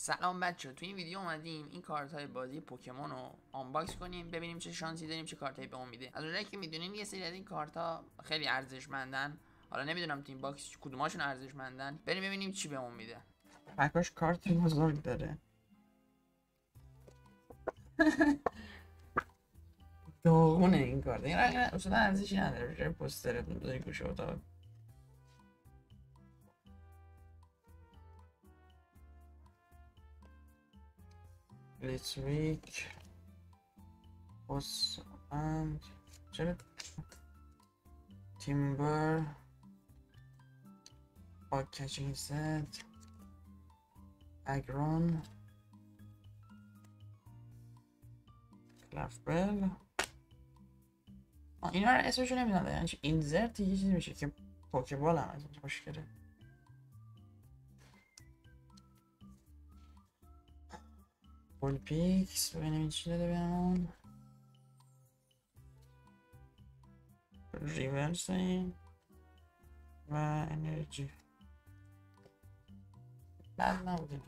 سلام بچه، تو این ویدیو اومدیم این کارت های بازی پوکمون رو آنباکس کنیم، ببینیم چه شانسی داریم، چه کارت هایی به اون میده. از اونجایی که میدونین یه سری از این کارت ها خیلی ارزشمندن، حالا نمیدونم تو این باکس کدوماشون ارزشمندن، بریم ببینیم چی به اون میده. پکاش کارت بزرگ داره. داغونه این کارت، این رنگ اصلا ارزشی نداره، بشه پوستر بذاری گوشه اتاق. لیتویک بند چرا تیمبر با کچینگ ست اگرون کلافبل. اینا رو اسمشو نمیدونم، یعنی اینزرت یه چیزی میشه که پوکبال هم از اینجا مشکله. فول پیکس ببینیم چی داده بهمون. ریورس این و انرژی بد نبوده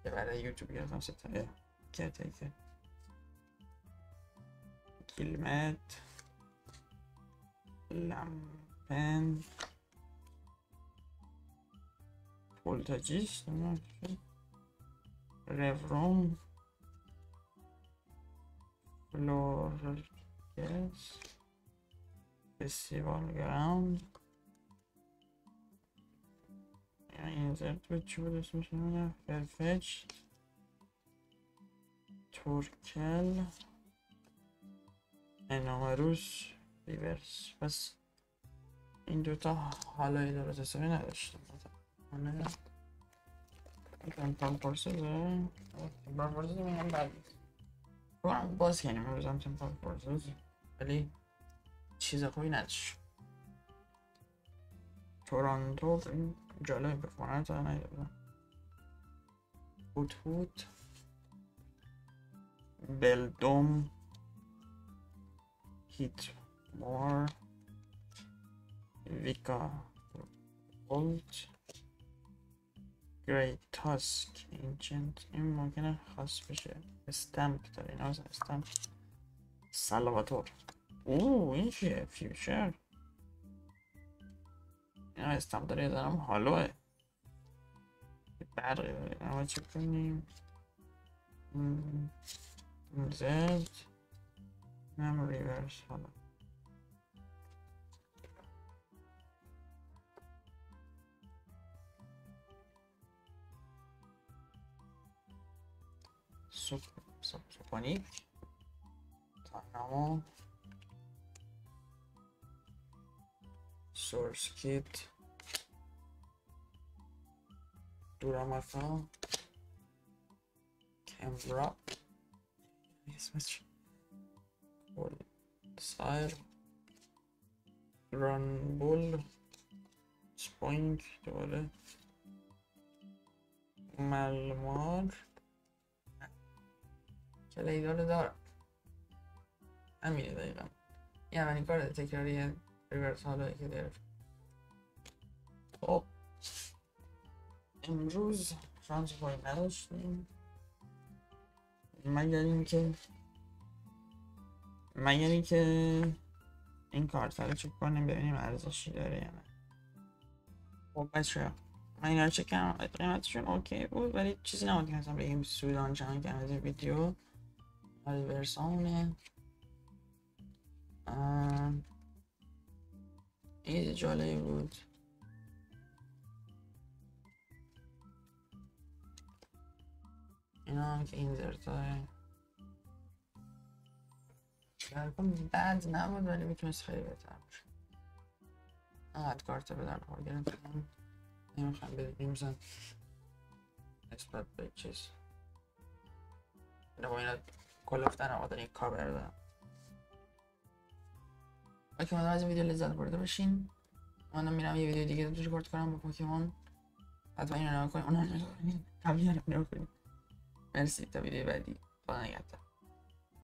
که برای یوتیوب گرفتم ستاره کرتیکر کلمت لمپن فولتاجیست رفروم فلورگس فستیوال گراوند. اینزرت به چی بود اسمش نمیدونم. فرفچ تورکل انامروس ریورس. پس این دوتا حالای درست حسابی نداشتم. تمپل فورسز میگم بعد باز کنیم بزنم تمپل فورسز، ولی چیز خوبی نداشت. تورانتو این جالب بخونن تا نگردم. هوت بلدوم هیت مور ویکا ولت گریت تاسک اینچنت. این ممکنه خاص بشه. استمپ داره، اینا از استمپ. سالواتور. این چیه؟ فیوچر. اینا استمپ داره یه دارم هالوه برقی داره. اما چه کنیم زد نم ریورس. حالا سوپانیک تانامو سورس کیت دورامافا کمبرا اسمش سایر رانبول سپوینگ دوباره ملمار کلیدال دارم. همینه دقیقا. این اولین کار تکراری ریورس حالایی که داره. خب امروز شانس پایی نداشتیم مگر اینکه این کارت رو چک کنیم ببینیم ارزشی داره یا نه. خب بچه من اینا رو چک کردم، قیمتشون اوکی بود، ولی چیزی نبود که مثلا بگیم سودان چند که از این ویدیو. ریورسامونه این جالبی بود. اینا هم که اینزرت های درکم بد نبود، ولی میتونست خیلی بهتر باشه. هد کارت به در کار گرفتم. نمیخوام بدونیم مثلا نسبت به چیز با اینا کلفتن هم داریم کابر دارم. اگه من از این ویدیو لذت برده باشین، من میرم یه ویدیو دیگه توش کارت کنم با پوکیمون. حتما اینو نگاه کنید، اونو نگاه کنید، قبلی رو نگاه کنید. مرسی تا ویدیو بعدی. خدا نگهدار.